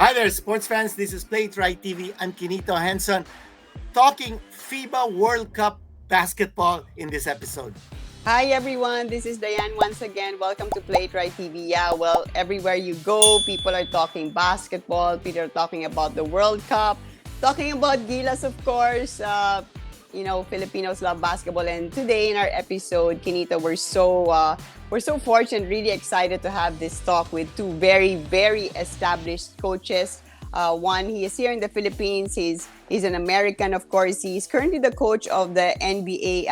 Hi there, sports fans. This is Play It Right TV. I'm Quinito Henson, talking FIBA World Cup basketball in this episode. Hi everyone, this is Dyan once again. Welcome to Play It Right TV. Yeah, well, everywhere you go, people are talking basketball, people are talking about the World Cup, talking about Gilas, of course. Filipinos love basketball, and today in our episode, Quinito, we're so fortunate, really excited to have this talk with two very, very established coaches. One, he is here in the Philippines. He's an American, of course. He's currently the coach of the NBA,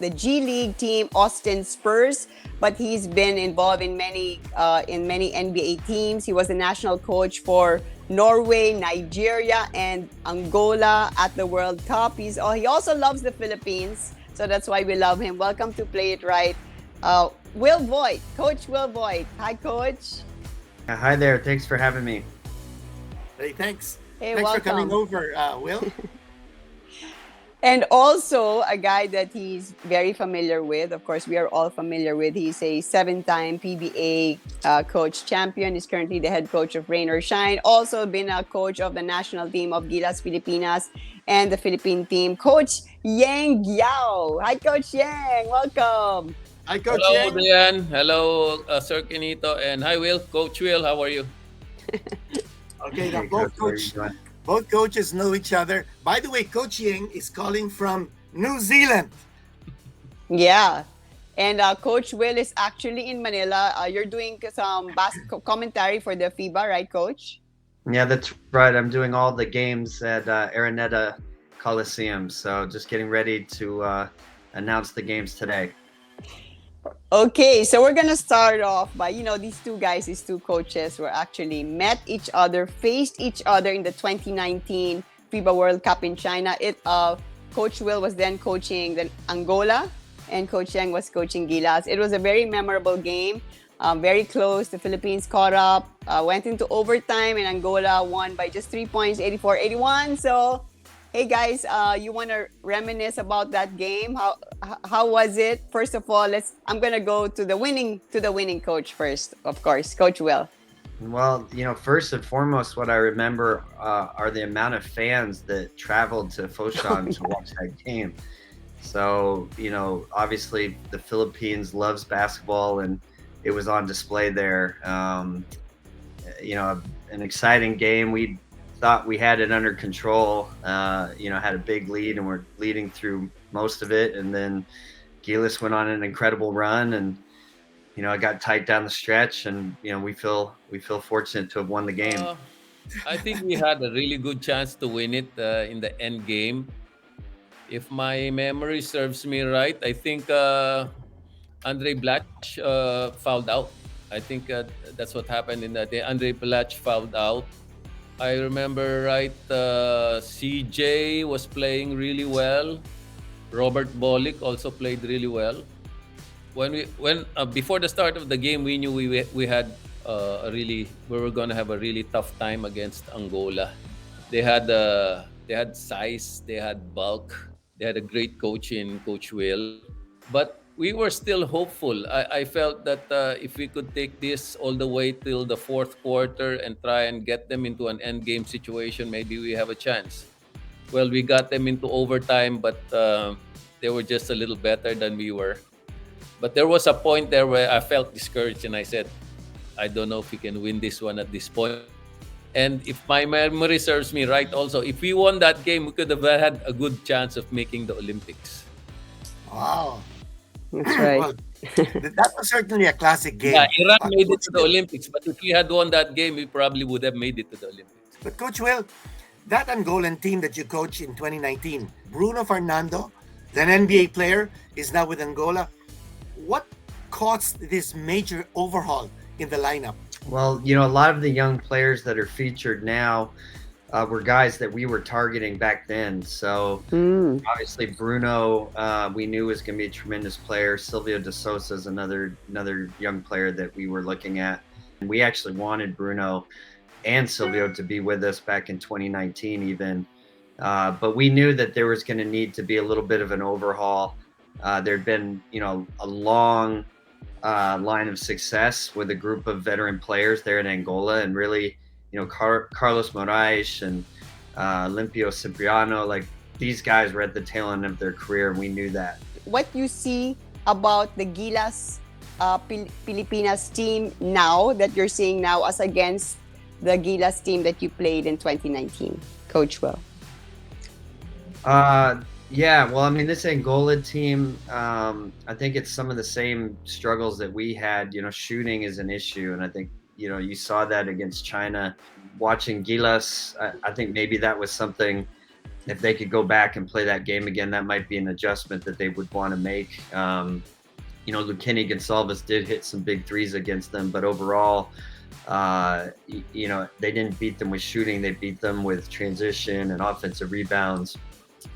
the G League team, Austin Spurs. But he's been involved in many NBA teams. He was the national coach for Norway, Nigeria, and Angola at the World Cup. He also loves the Philippines, so that's why we love him. Welcome to Play It Right, Voigt, Coach Will Voigt. Hi, Coach. Hi there. Thanks for having me. Hey, thanks. Hey, Thanks welcome. for coming over, Will. And also a guy that he's very familiar with. Of course, we are all familiar with. He's a 7-time PBA coach champion. He's currently the head coach of Rain or Shine. Also been a coach of the national team of Gilas, Pilipinas, and the Philippine team. Coach Yeng Guiao. Hi, Coach Yeng. Welcome. Hi, Coach Hello, Yeng. Dyan. Hello, Sir Quinito. And hi, Will. Coach Will, how are you? Okay, now Hey, Coach, how are you doing? both coaches know each other. By the way, Coach Yeng is calling from New Zealand. Yeah. And Coach Will is actually in Manila. You're doing some commentary for the FIBA, right, Coach? Yeah, that's right. I'm doing all the games at Araneta Coliseum. So just getting ready to announce the games today. Okay, so we're gonna start off by, these two guys, these two coaches were actually met each other, faced each other in the 2019 FIBA World Cup in China. Coach Will was then coaching the Angola, and Coach Yeng was coaching Gilas. It was a very memorable game, very close. The Philippines caught up, went into overtime, and Angola won by just 3 points, 84-81. So, hey guys, you want to reminisce about that game? How was it? First of all, I'm gonna go to the winning coach first, of course, Coach Will. Well, first and foremost, what I remember are the amount of fans that traveled to Foshan to watch that game. So, obviously the Philippines loves basketball, and it was on display there. An exciting game. We thought we had it under control, had a big lead, and we're leading through most of it. And then Gilas went on an incredible run, and, it got tight down the stretch, and, we feel fortunate to have won the game. I think we had a really good chance to win it in the end game. If my memory serves me right, I think Andre Blatch fouled out. I think that's what happened in that day. Andre Blatch fouled out. I remember right, CJ was playing really well. Robert Bolick also played really well. When before the start of the game, we knew we were going to have a really tough time against Angola. They had size, they had bulk, they had a great coach in Coach Will, but we were still hopeful. I felt that if we could take this all the way till the fourth quarter and try and get them into an end game situation, maybe we have a chance. Well, we got them into overtime, but they were just a little better than we were. But there was a point there where I felt discouraged, and I said, I don't know if we can win this one at this point. And if my memory serves me right also, if we won that game, we could have had a good chance of making the Olympics. Wow. That's right. Well, that was certainly a classic game. Yeah, Iran made it to the Olympics, but if we had won that game, we probably would have made it to the Olympics. But Coach Will, that Angolan team that you coached in 2019, Bruno Fernando, an NBA player, is now with Angola. What caused this major overhaul in the lineup? Well, a lot of the young players that are featured now were guys that we were targeting back then. So obviously Bruno, we knew was going to be a tremendous player. Silvio De Sousa is another young player that we were looking at. And we actually wanted Bruno and Silvio to be with us back in 2019 even. But we knew that there was going to need to be a little bit of an overhaul. There'd been, a long line of success with a group of veteran players there in Angola, and really Carlos Moraes and Limpio Cipriano, like these guys were at the tail end of their career, and we knew that. What you see about the Gilas Pilipinas team now that you're seeing now as against the Gilas team that you played in 2019, Coach Will? Yeah, well, I mean, this Angola team, I think it's some of the same struggles that we had. Shooting is an issue, and I think you saw that against China. Watching Gilas, I think maybe that was something. If they could go back and play that game again, that might be an adjustment that they would want to make. Luquini Gonçalves did hit some big threes against them, but overall, they didn't beat them with shooting. They beat them with transition and offensive rebounds.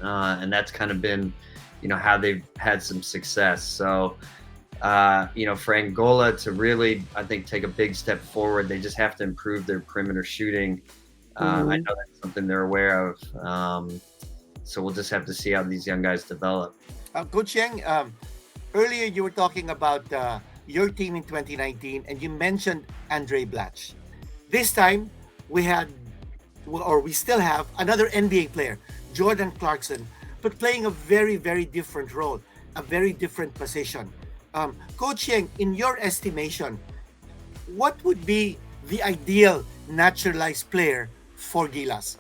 And that's kind of been, how they've had some success. So, for Angola to really, I think, take a big step forward, they just have to improve their perimeter shooting. I know that's something they're aware of. So we'll just have to see how these young guys develop. Coach Yeng, earlier you were talking about your team in 2019, and you mentioned Andre Blatch. This time, we still have another NBA player, Jordan Clarkson, but playing a very, very different role, a very different position. Coach Yeng, in your estimation, what would be the ideal naturalized player for Gilas?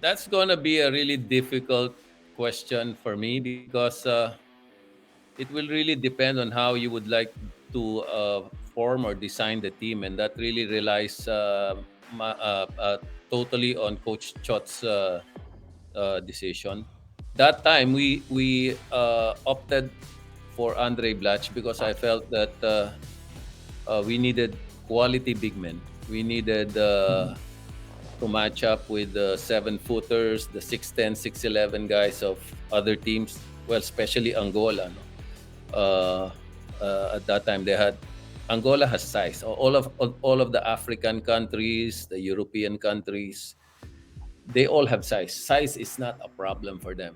That's going to be a really difficult question for me because it will really depend on how you would like to form or design the team, and that really relies totally on Coach Chot's decision. That time we opted for Andre Blatch because I felt that we needed quality big men. We needed to match up with the 7-footers, the 6'10", 6'11" guys of other teams. Well, especially Angola. No? At that time, Angola has size. All of the African countries, the European countries, they all have size. Size is not a problem for them.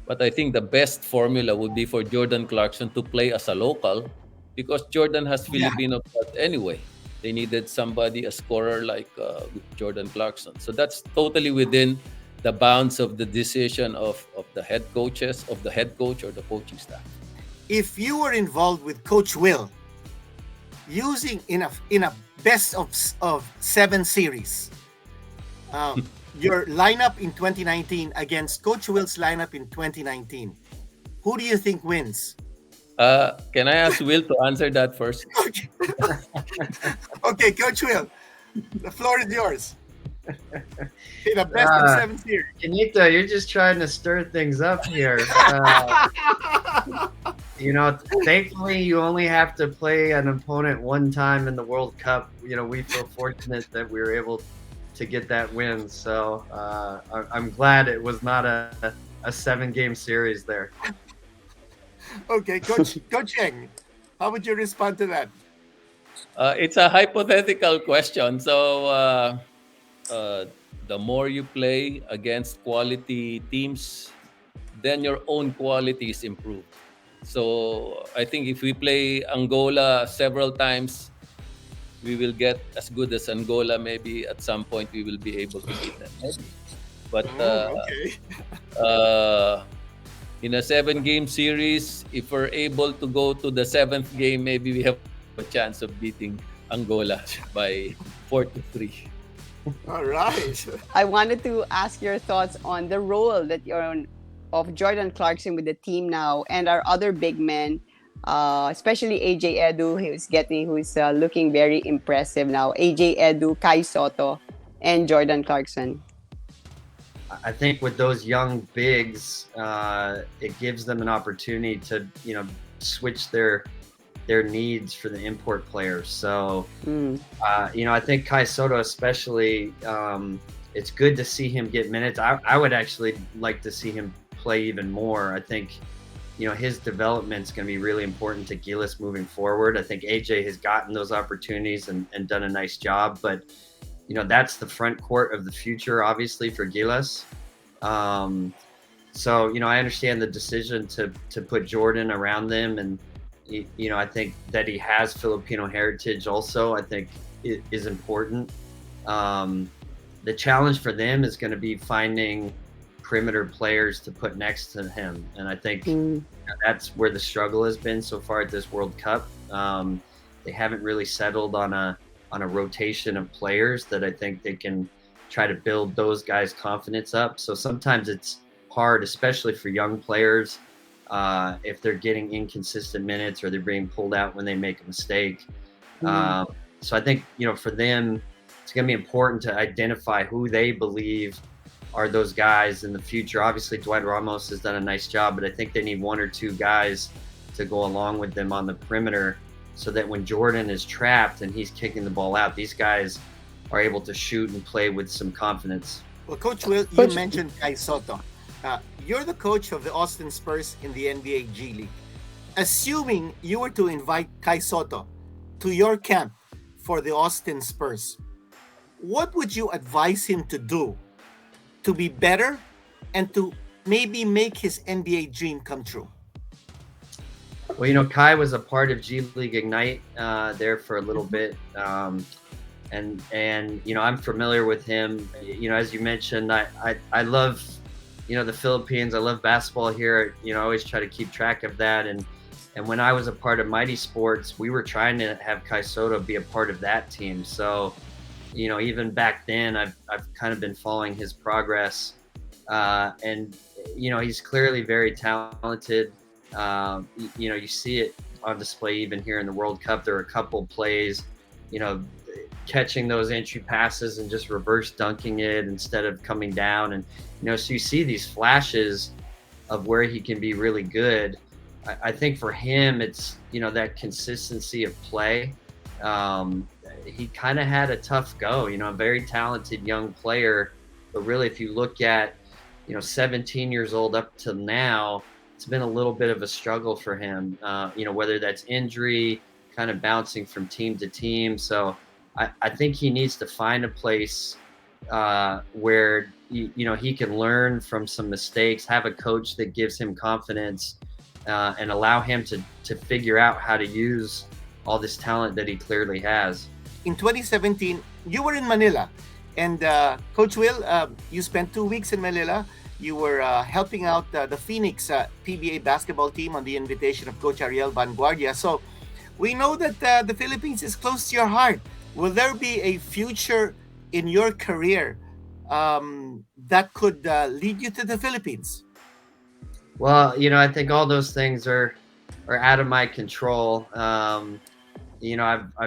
But I think the best formula would be for Jordan Clarkson to play as a local, because Jordan has Filipino blood anyway. They needed somebody, a scorer like Jordan Clarkson. So that's totally within the bounds of the decision of the head coaches, of the head coach or the coaching staff. If you were involved with Coach Will, using in a best of 7 series, your lineup in 2019 against Coach Will's lineup in 2019, who do you think wins? Can I ask Will to answer that first? Okay, Coach Will, the floor is yours. In a best of 7 series. Quinito, you're just trying to stir things up here. Thankfully, you only have to play an opponent one time in the World Cup. We feel fortunate that we were able to get that win. So I'm glad it was not a 7-game series there. Okay, Coach Yeng, how would you respond to that? It's a hypothetical question. So the more you play against quality teams, then your own quality is improved. So I think if we play Angola several times, we will get as good as Angola. Maybe at some point we will be able to beat them. Maybe. But in a 7-game series, if we're able to go to the 7th game, maybe we have a chance of beating Angola by 4-3. All right. I wanted to ask your thoughts on the role that you're on of Jordan Clarkson with the team now, and our other big men, especially AJ Edu, who's looking very impressive now. AJ Edu, Kai Sotto, and Jordan Clarkson. I think with those young bigs, it gives them an opportunity to, switch their needs for the import players. So, I think Kai Sotto especially, it's good to see him get minutes. I would actually like to see him play even more. I think, his development is going to be really important to Gilas moving forward. I think AJ has gotten those opportunities and done a nice job, but that's the front court of the future, obviously, for Gilas. So, I understand the decision to put Jordan around them. And, I think that he has Filipino heritage also. I think, is important. Um, the challenge for them is going to be finding perimeter players to put next to him, and I think that's where the struggle has been so far at this World Cup. They haven't really settled on a rotation of players that I think they can try to build those guys' confidence up. So sometimes it's hard, especially for young players, if they're getting inconsistent minutes or they're being pulled out when they make a mistake. So I think, for them, it's going to be important to identify who they believe are those guys in the future. Obviously, Dwight Ramos has done a nice job, but I think they need one or two guys to go along with them on the perimeter so that when Jordan is trapped and he's kicking the ball out, these guys are able to shoot and play with some confidence. Well, Coach Will, you mentioned Kai Sotto. You're the coach of the Austin Spurs in the NBA G League. Assuming you were to invite Kai Sotto to your camp for the Austin Spurs, what would you advise him to do to be better and to maybe make his NBA dream come true? Well, Kai was a part of G League Ignite there for a little bit. And I'm familiar with him. As you mentioned, I love, the Philippines. I love basketball here. I always try to keep track of that. And when I was a part of Mighty Sports, we were trying to have Kai Sotto be a part of that team. So, even back then, I've kind of been following his progress. And he's clearly very talented. You see it on display even here in the World Cup. There are a couple plays, catching those entry passes and just reverse dunking it instead of coming down. And, so you see these flashes of where he can be really good. I think for him, it's, that consistency of play. He kind of had a tough go, a very talented young player. But really, if you look at, 17 years old up to now, it's been a little bit of a struggle for him, whether that's injury, kind of bouncing from team to team. So I think he needs to find a place where, he can learn from some mistakes, have a coach that gives him confidence, and allow him to figure out how to use all this talent that he clearly has. In 2017, you were in Manila. And Coach Will, you spent 2 weeks in Manila. You were helping out the Phoenix PBA basketball team on the invitation of Coach Ariel Vanguardia. So we know that the Philippines is close to your heart. Will there be a future in your career that could lead you to the Philippines? Well, I think all those things are out of my control. I've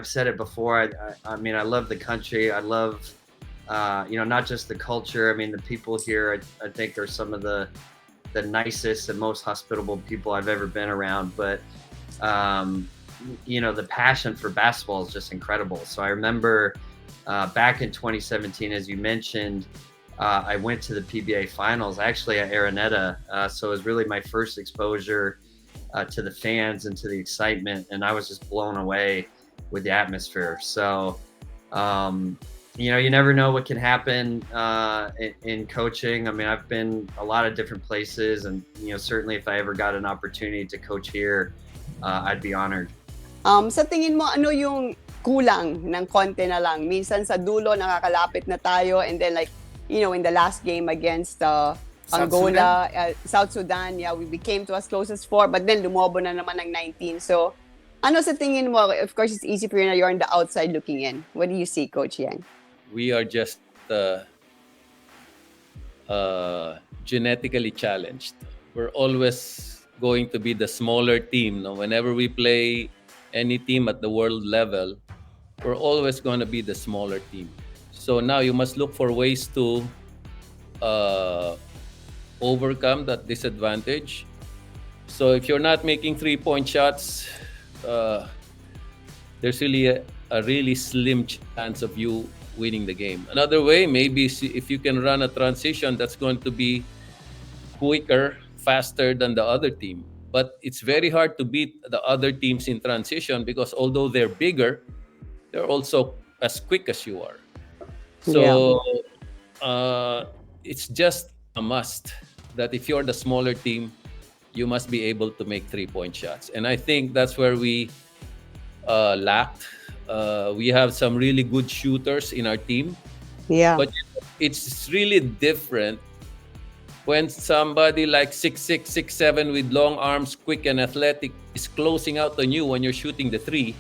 said it before. I mean, I love the country. I love, not just the culture. I mean, the people here, I think are some of the nicest and most hospitable people I've ever been around. But, the passion for basketball is just incredible. So I remember back in 2017, as you mentioned, I went to the PBA finals actually at Araneta. So it was really my first exposure to the fans and to the excitement. And I was just blown away with the atmosphere. So, you never know what can happen in coaching. I mean, I've been a lot of different places, and, certainly if I ever got an opportunity to coach here, I'd be honored. Sa tingin mo, ano yung kulang ng konti na lang? Minsan sa dulo, nakakalapit na tayo, and then in the last game against Angola, South Sudan, we became to as close as 4, but then lumobo na naman ng 19. So, ano sa tingin mo? Of course, it's easy for you na you're on the outside looking in. What do you see, Coach Yeng? We are just genetically challenged. We're always going to be the smaller team. No? Whenever we play any team at the world level, we're always going to be the smaller team. So now you must look for ways to overcome that disadvantage. So if you're not making 3-point shots, there's really a really slim chance of you winning the game. Another way, maybe if you can run a transition that's going to be quicker, faster than the other team. But it's very hard to beat the other teams in transition because although they're bigger, they're also as quick as you are. So it's just a must that if you're the smaller team, you must be able to make 3-point shots. And I think that's where we lacked We have some really good shooters in our team, Yeah. but it's really different when somebody like 6'6", 6'7" with long arms, quick and athletic is closing out on you when you're shooting the three,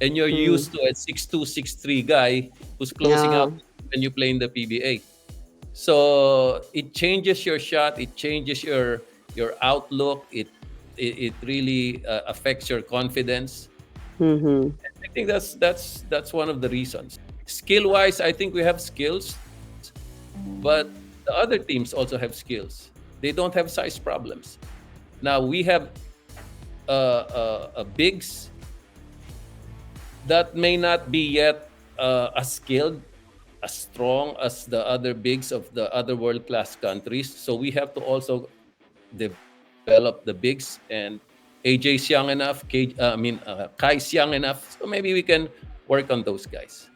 and you're Mm. used to a 6'2", 6'3" guy who's closing Yeah. out when you play in the PBA. So it changes your shot, it changes your outlook, it really affects your confidence. Mm-hmm. I think that's one of the reasons. Skill wise, I think we have skills, but the other teams also have skills. They don't have size problems. Now we have bigs that may not be yet as skilled, as strong as the other bigs of the other world class countries. So we have to also develop the bigs, and AJ's young enough. Kai's young enough. So maybe we can work on those guys.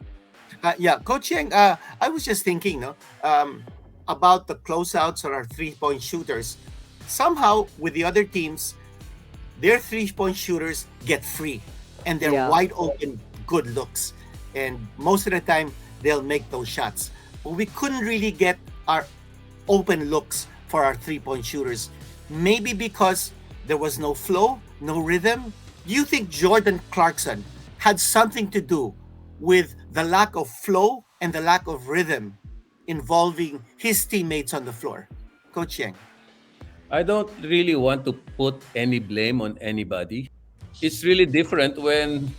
Yeah, Coach Yeng, I was just thinking, no, about the closeouts on our three-point shooters. Somehow, with the other teams, their three-point shooters get free, and they're Yeah. wide open, good looks, and most of the time they'll make those shots. But we couldn't really get our open looks for our three-point shooters. Maybe because there was no flow, no rhythm. Do you think Jordan Clarkson had something to do with the lack of flow and the lack of rhythm involving his teammates on the floor? Coach Yeng. I don't really want to put any blame on anybody. It's really different when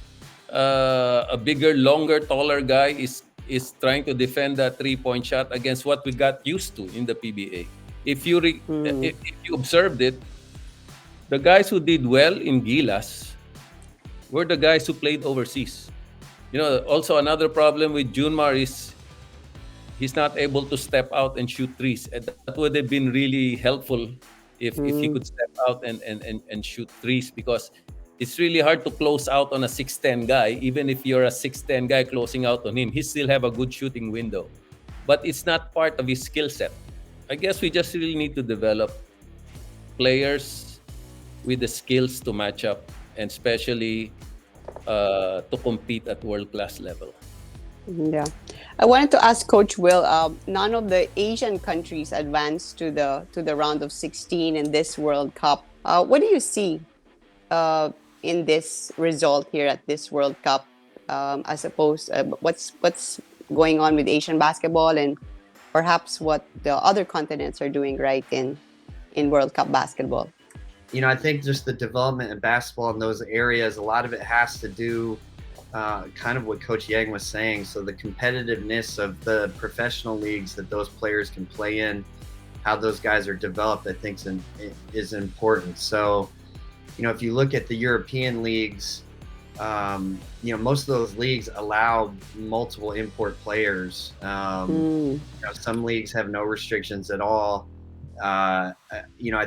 a bigger, longer, taller guy is trying to defend that 3-point shot against what we got used to in the PBA. If you observed it, the guys who did well in Gilas were the guys who played overseas. Also another problem with Junmar is he's not able to step out and shoot threes. And that would have been really helpful if he could step out and shoot threes, because it's really hard to close out on a 6'10" guy. Even if you're a 6'10" guy closing out on him, he still have a good shooting window. But it's not part of his skill set. I guess we just really need to develop players with the skills to match up, and especially to compete at world-class level. Yeah. I wanted to ask Coach Will, none of the Asian countries advanced to the round of 16 in this World Cup. What do you see in this result here at this World Cup? I suppose what's going on with Asian basketball, and perhaps what the other continents are doing right in World Cup basketball? I think just the development in basketball in those areas, a lot of it has to do kind of what Coach Yeng was saying. So the competitiveness of the professional leagues that those players can play in, how those guys are developed, I think is important. So, if you look at the European leagues, most of those leagues allow multiple import players. Some leagues have no restrictions at all. I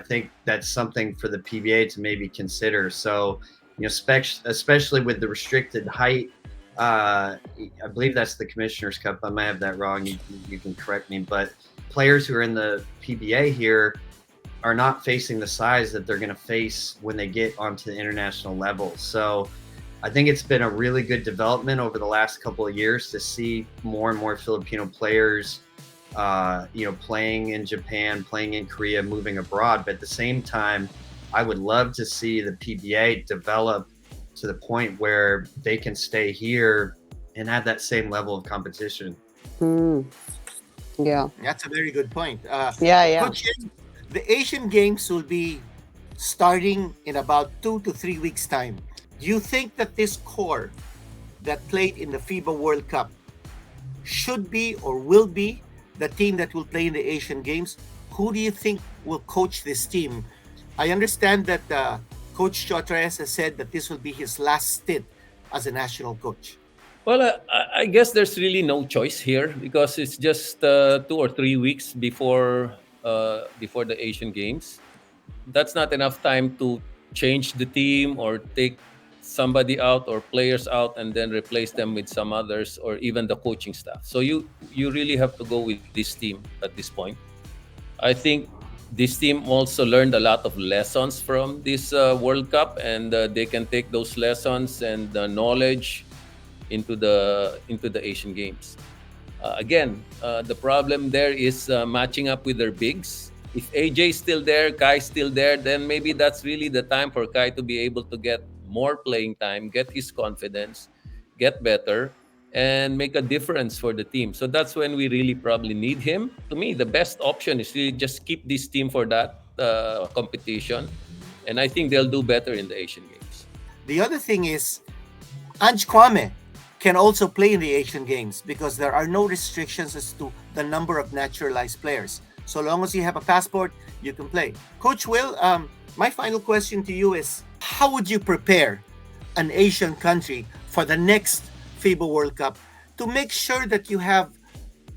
think that's something for the PBA to maybe consider. So, especially with the restricted height, I believe that's the Commissioner's Cup. I might have that wrong. You can correct me. But players who are in the PBA here are not facing the size that they're going to face when they get onto the international level. So I think it's been a really good development over the last couple of years to see more and more Filipino players playing in Japan, playing in Korea, moving abroad. But at the same time, I would love to see the PBA develop to the point where they can stay here and have that same level of competition. Yeah. That's a very good point. Yeah. Coach Yeng, the Asian Games will be starting in about 2 to 3 weeks' time. Do you think that this core that played in the FIBA World Cup should be or will be the team that will play in the Asian Games? Who do you think will coach this team? I understand that Coach Chotres has said that this will be his last stint as a national coach. Well, I guess there's really no choice here, because it's just 2 or 3 weeks before the Asian Games. That's not enough time to change the team or take somebody out or players out and then replace them with some others, or even the coaching staff. So you really have to go with this team at this point. I think this team also learned a lot of lessons from this World Cup, and they can take those lessons and the knowledge into the Asian Games. The problem there is matching up with their bigs. If AJ's still there, Kai's still there, then maybe that's really the time for Kai to be able to get more playing time, get his confidence, get better, and make a difference for the team. So that's when we really probably need him. To me, the best option is really just keep this team for that competition, and I think they'll do better in the Asian Games. The other thing is, Ange Kwame can also play in the Asian Games because there are no restrictions as to the number of naturalized players. So long as you have a passport, you can play. Coach Will, my final question to you is, how would you prepare an Asian country for the next FIBA World Cup to make sure that you have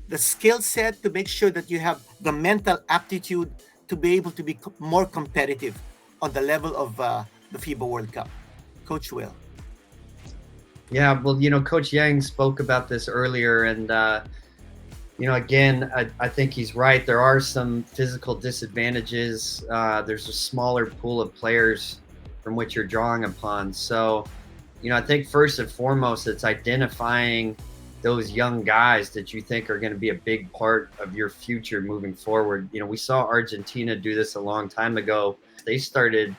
the skill set, to make sure that you have the mental aptitude to be able to be more competitive on the level of the FIBA World Cup? Coach Will. Yeah, well, Coach Yeng spoke about this earlier, and again, I think he's right. There are some physical disadvantages. There's a smaller pool of players from which you're drawing upon. So, I think first and foremost, it's identifying those young guys that you think are going to be a big part of your future moving forward. We saw Argentina do this a long time ago. They started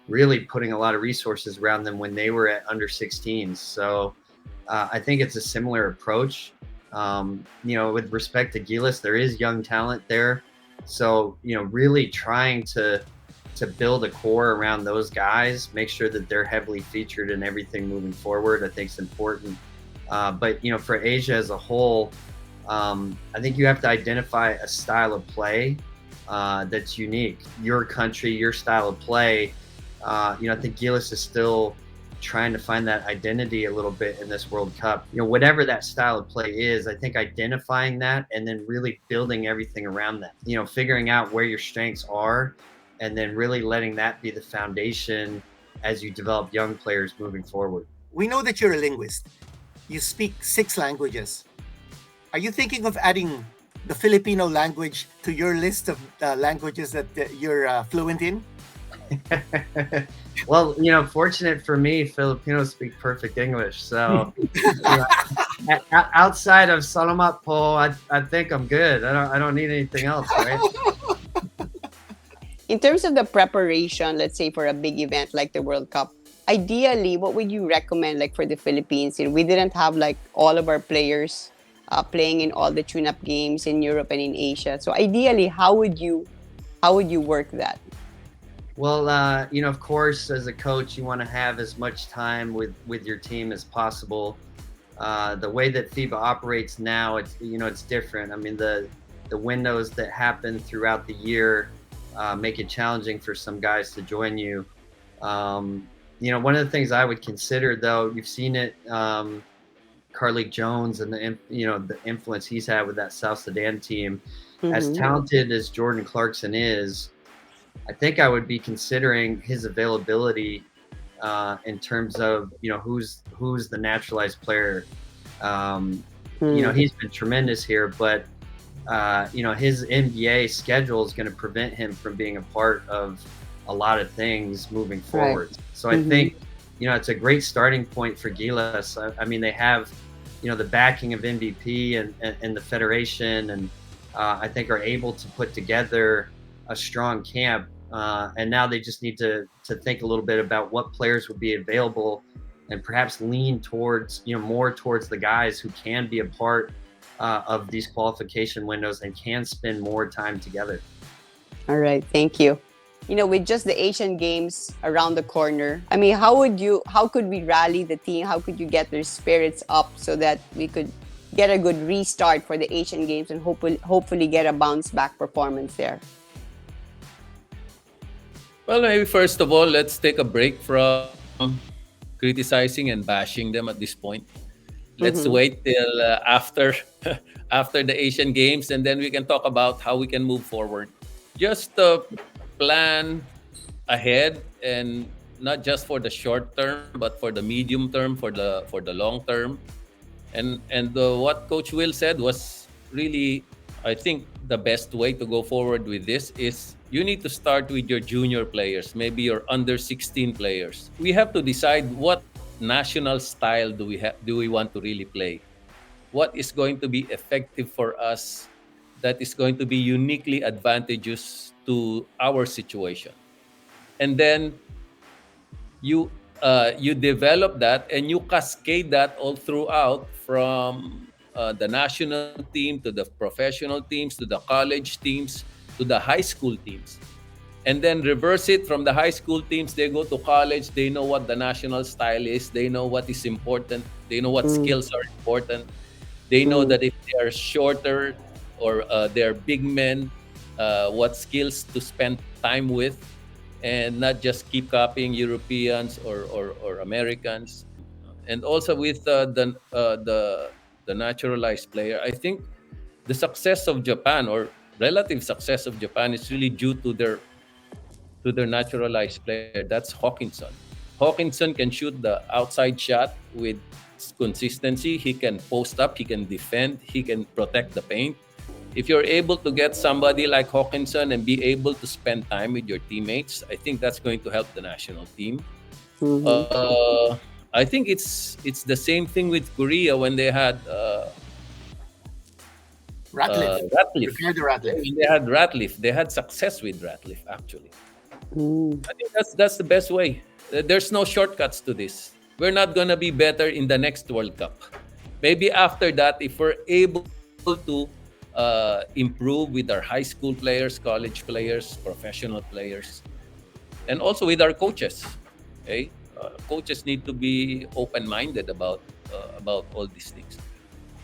really putting a lot of resources around them when they were at under 16s. So I think it's a similar approach. With respect to Gilas, there is young talent there. So, really trying to build a core around those guys, make sure that they're heavily featured in everything moving forward, I think is important. But for Asia as a whole, I think you have to identify a style of play that's unique. Your country, your style of play. I think Gilas is still trying to find that identity a little bit in this World Cup. Whatever that style of play is, I think identifying that and then really building everything around that. Figuring out where your strengths are and then really letting that be the foundation as you develop young players moving forward. We know that you're a linguist. You speak 6 languages. Are you thinking of adding the Filipino language to your list of languages that you're fluent in? Well, fortunate for me, Filipinos speak perfect English. So outside of Salamat po, I think I'm good. I don't need anything else, right? In terms of the preparation, let's say for a big event like the World Cup, ideally, what would you recommend for the Philippines? We didn't have all of our players playing in all the tune-up games in Europe and in Asia. So ideally, how would you work that? Well, of course, as a coach, you want to have as much time with your team as possible. The way that FIBA operates now, it's different. I mean, the windows that happen throughout the year make it challenging for some guys to join you. One of the things I would consider, though, you've seen it, Carlik Jones and the influence he's had with that South Sudan team. Mm-hmm. As talented as Jordan Clarkson is, I think I would be considering his availability in terms of who's the naturalized player. He's been tremendous here, but his NBA schedule is going to prevent him from being a part of a lot of things moving forward. Right. So I think it's a great starting point for Gilas. I mean, they have the backing of MVP and the federation, and I think are able to put together a strong camp, and now they just need to think a little bit about what players would be available and perhaps lean towards more towards the guys who can be a part of these qualification windows and can spend more time together. All right, thank you. With just the Asian Games around the corner, I mean, how could we rally the team? How could you get their spirits up so that we could get a good restart for the Asian Games and hopefully get a bounce back performance there? Well, maybe first of all, let's take a break from criticizing and bashing them at this point. Let's wait till after the Asian Games, and then we can talk about how we can move forward. Just plan ahead, and not just for the short term, but for the medium term, for the long term. And what Coach Will said was really, I think, the best way to go forward with this is you need to start with your junior players, maybe your under 16 players. We have to decide what national style do we want to really play? What is going to be effective for us, that is going to be uniquely advantageous to our situation? And then you you develop that and you cascade that all throughout, from the national team to the professional teams to the college teams to the high school teams, and then reverse it from the high school teams. They go to college, they know what the national style is, they know what is important, they know what Mm, skills are important, they know mm, that if they are shorter or they're big men, what skills to spend time with, and not just keep copying Europeans or Americans. And also with the naturalized player, I think the success of Japan, or relative success of Japan, is really due to their naturalized player. That's Hawkinson. Hawkinson can shoot the outside shot with consistency. He can post up, he can defend, he can protect the paint. If you're able to get somebody like Hawkinson and be able to spend time with your teammates, I think that's going to help the national team. mhm. Uh, I think it's the same thing with Korea when they had Ratliff, Ratliff. Ricardo Ratliff. When they had Ratliff, they had success with Ratliff actually. Mm. I think that's the best way. There's no shortcuts to this. We're not gonna be better in the next World Cup. Maybe after that, if we're able to improve with our high school players, college players, professional players, and also with our coaches. Okay, coaches need to be open-minded about all these things.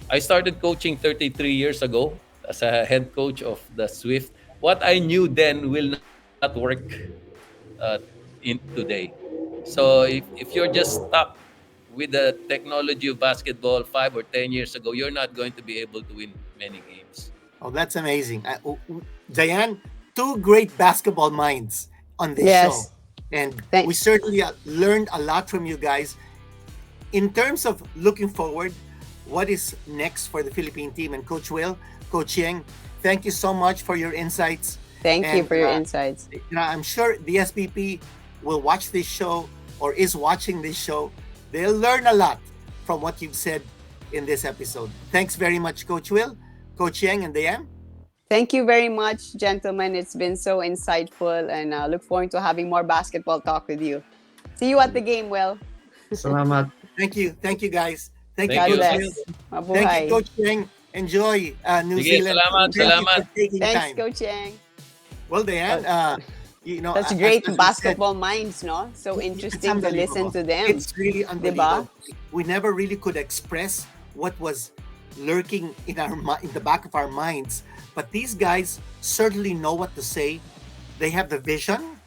I started coaching 33 years ago as a head coach of the Swift. What I knew then will not work uh, in today. So if you're just stuck with the technology of basketball 5 or 10 years ago, you're not going to be able to win many games. Oh, that's amazing. Diane, two great basketball minds on this show. Yes. And we Thank. certainly learned a lot from you guys. In terms of looking forward, what is next for the Philippine team? And Coach Will, Coach Yeng, thank you so much for your insights. Thank you And for your insights. I'm sure the SPP will watch this show or is watching this show. They'll learn a lot from what you've said in this episode. Thanks very much, Coach Will, Coach Yeng, and Dyan. Thank you very much, gentlemen. It's been so insightful, and look forward to having more basketball talk with you. See you at the game, Will. Salamat. Thank you. Thank you, guys. Thank you, Thank God Coach you. Will. bless. Thank Mabuhay. you, Coach Yeng. Enjoy New Sige, Zealand. salamat, Thank you salamat. for taking Thanks, time. Coach Yeng. Well, Diane, That's as great we said, basketball minds, no? So it's interesting to listen unbelievable. to them. It's really unbelievable. Diba? We never really could express what was lurking in in the back of our minds, but these guys certainly know what to say. They have the vision,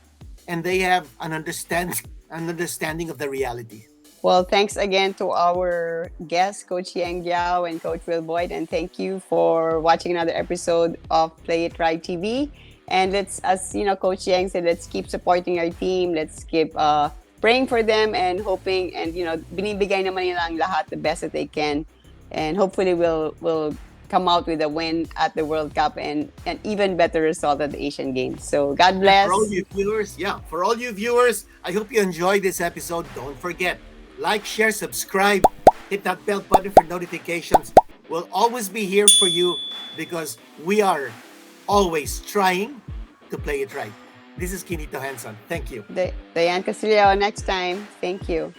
and they have an understanding of the reality. Well, thanks again to our guests, Coach Yeng Guiao and Coach Will Voigt, and thank you for watching another episode of Play It Right TV. And let's, as you know, Coach Yeng said, let's keep supporting our team. Let's keep praying for them and hoping, and binibigay naman nila ang lahat the best that they can, and hopefully we'll come out with a win at the World Cup and an even better result at the Asian Games. So God bless. For all you viewers, I hope you enjoyed this episode. Don't forget, like, share, subscribe, hit that bell button for notifications. We'll always be here for you because we are always trying to play it right. This is Quinito Henson. Thank you. Dyan Castillejo next time. Thank you.